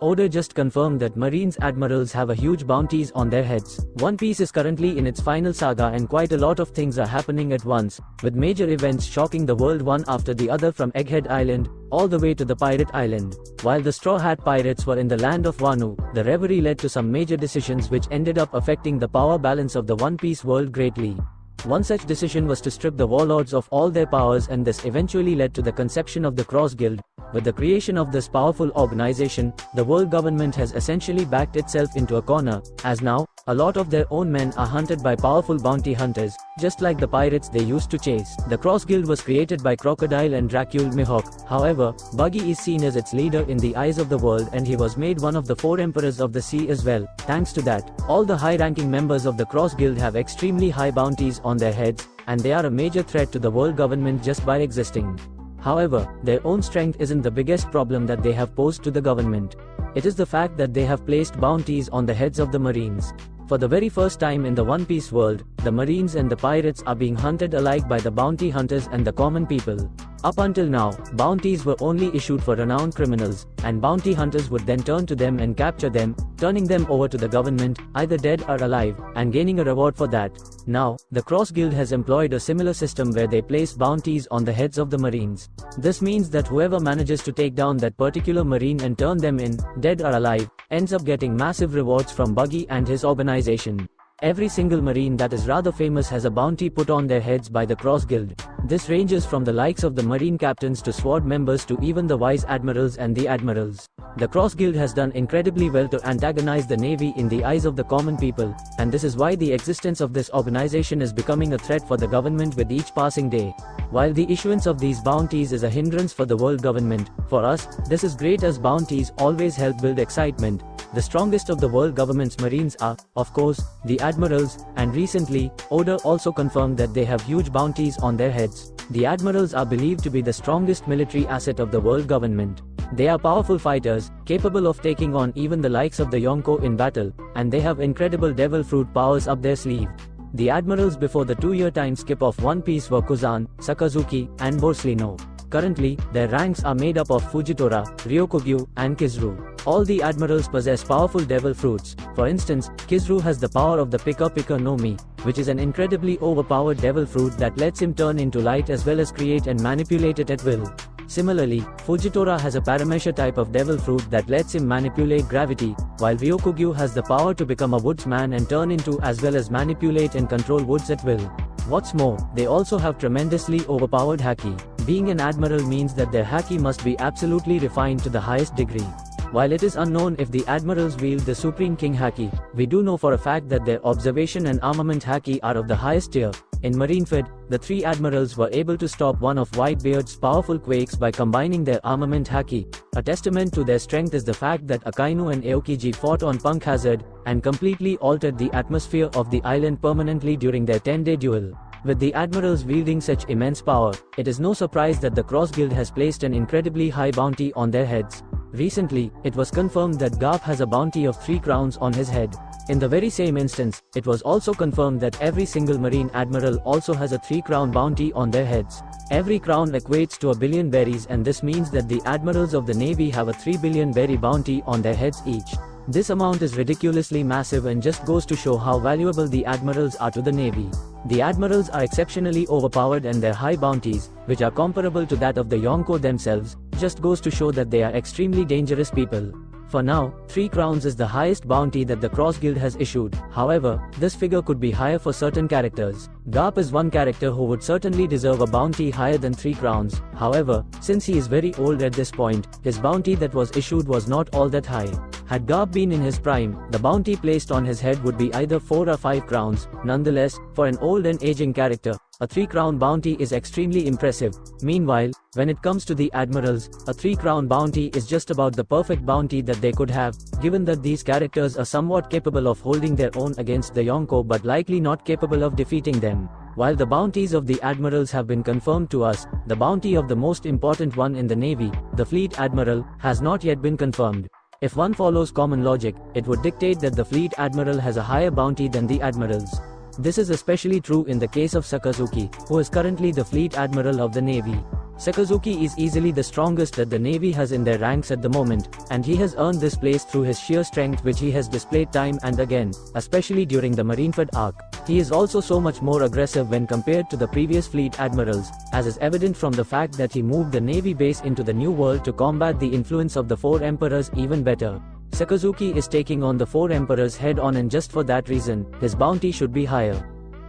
Oda just confirmed that Marines admirals have a huge bounties on their heads. One Piece is currently in its final saga and quite a lot of things are happening at once, with major events shocking the world one after the other from Egghead Island, all the way to the Pirate Island. While the Straw Hat Pirates were in the land of Wano, the reverie led to some major decisions which ended up affecting the power balance of the One Piece world greatly. One such decision was to strip the warlords of all their powers, and this eventually led to the conception of the Cross Guild. With the creation of this powerful organization, the world government has essentially backed itself into a corner, as now, a lot of their own men are hunted by powerful bounty hunters, just like the pirates they used to chase. The Cross Guild was created by Crocodile and Dracule Mihawk. However, Buggy is seen as its leader in the eyes of the world, and he was made one of the 4 emperors of the sea as well. Thanks to that, all the high-ranking members of the Cross Guild have extremely high bounties on their heads, and they are a major threat to the world government just by existing. However, their own strength isn't the biggest problem that they have posed to the government. It is the fact that they have placed bounties on the heads of the Marines. For the very first time in the One Piece world, the Marines and the pirates are being hunted alike by the bounty hunters and the common people. Up until now, bounties were only issued for renowned criminals, and bounty hunters would then turn to them and capture them, turning them over to the government, either dead or alive, and gaining a reward for that. Now, the Cross Guild has employed a similar system where they place bounties on the heads of the Marines. This means that whoever manages to take down that particular Marine and turn them in, dead or alive, ends up getting massive rewards from Buggy and his organization. Every single Marine that is rather famous has a bounty put on their heads by the Cross Guild. This ranges from the likes of the Marine captains to sword members to even the Vice Admirals and the Admirals. The Cross Guild has done incredibly well to antagonize the Navy in the eyes of the common people, and this is why the existence of this organization is becoming a threat for the government with each passing day. While the issuance of these bounties is a hindrance for the world government, for us, this is great as bounties always help build excitement. The strongest of the world government's Marines are, of course, the Admirals, and recently, Oda also confirmed that they have huge bounties on their heads. The Admirals are believed to be the strongest military asset of the world government. They are powerful fighters, capable of taking on even the likes of the Yonko in battle, and they have incredible devil fruit powers up their sleeve. The Admirals before the 2-year time skip of One Piece were Kuzan, Sakazuki, and Borsellino. Currently, their ranks are made up of Fujitora, Ryokugyu, and Kizaru. All the admirals possess powerful devil fruits. For instance, Kizaru has the power of the Pika Pika no Mi, which is an incredibly overpowered devil fruit that lets him turn into light as well as create and manipulate it at will. Similarly, Fujitora has a Paramesha type of devil fruit that lets him manipulate gravity, while Ryokugyu has the power to become a woodsman and turn into as well as manipulate and control woods at will. What's more, they also have tremendously overpowered haki. Being an admiral means that their haki must be absolutely refined to the highest degree. While it is unknown if the admirals wield the Supreme King haki, we do know for a fact that their observation and armament haki are of the highest tier. In Marineford, the 3 admirals were able to stop one of Whitebeard's powerful quakes by combining their armament haki. A testament to their strength is the fact that Akainu and Aokiji fought on Punk Hazard, and completely altered the atmosphere of the island permanently during their 10-day duel. With the admirals wielding such immense power, it is no surprise that the Cross Guild has placed an incredibly high bounty on their heads. Recently, it was confirmed that Garp has a bounty of 3 crowns on his head. In the very same instance, it was also confirmed that every single Marine Admiral also has a 3-crown bounty on their heads. Every crown equates to a billion berries, and this means that the Admirals of the Navy have a 3 billion berry bounty on their heads each. This amount is ridiculously massive and just goes to show how valuable the Admirals are to the Navy. The Admirals are exceptionally overpowered, and their high bounties, which are comparable to that of the Yonko themselves, just goes to show that they are extremely dangerous people. For now, 3 crowns is the highest bounty that the Cross Guild has issued. However, this figure could be higher for certain characters. Garp is one character who would certainly deserve a bounty higher than 3 crowns. However, since he is very old at this point, his bounty that was issued was not all that high. Had Garp been in his prime, the bounty placed on his head would be either 4 or 5 crowns. Nonetheless, for an old and aging character, a 3-crown bounty is extremely impressive. Meanwhile, when it comes to the admirals, a 3-crown bounty is just about the perfect bounty that they could have, given that these characters are somewhat capable of holding their own against the Yonko but likely not capable of defeating them. While the bounties of the admirals have been confirmed to us, the bounty of the most important one in the Navy, the Fleet Admiral, has not yet been confirmed. If one follows common logic, it would dictate that the Fleet Admiral has a higher bounty than the admirals. This is especially true in the case of Sakazuki, who is currently the Fleet Admiral of the Navy. Sakazuki is easily the strongest that the Navy has in their ranks at the moment, and he has earned this place through his sheer strength which he has displayed time and again, especially during the Marineford arc. He is also so much more aggressive when compared to the previous fleet admirals, as is evident from the fact that he moved the Navy base into the New World to combat the influence of the Four Emperors even better. Sakazuki is taking on the Four Emperors head on, and just for that reason, his bounty should be higher.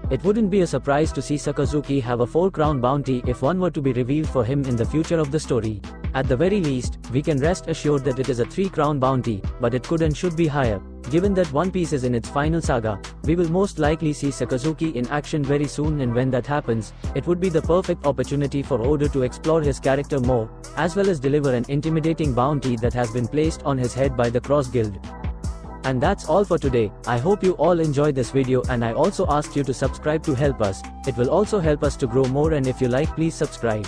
It wouldn't be a surprise to see Sakazuki have a 4-crown bounty if one were to be revealed for him in the future of the story. At the very least, we can rest assured that it is a 3-crown bounty, but it could and should be higher. Given that One Piece is in its final saga, we will most likely see Sakazuki in action very soon, and when that happens, it would be the perfect opportunity for Oda to explore his character more, as well as deliver an intimidating bounty that has been placed on his head by the Cross Guild. And that's all for today. I hope you all enjoyed this video, and I also asked you to subscribe to help us. It will also help us to grow more, and if you like, please subscribe.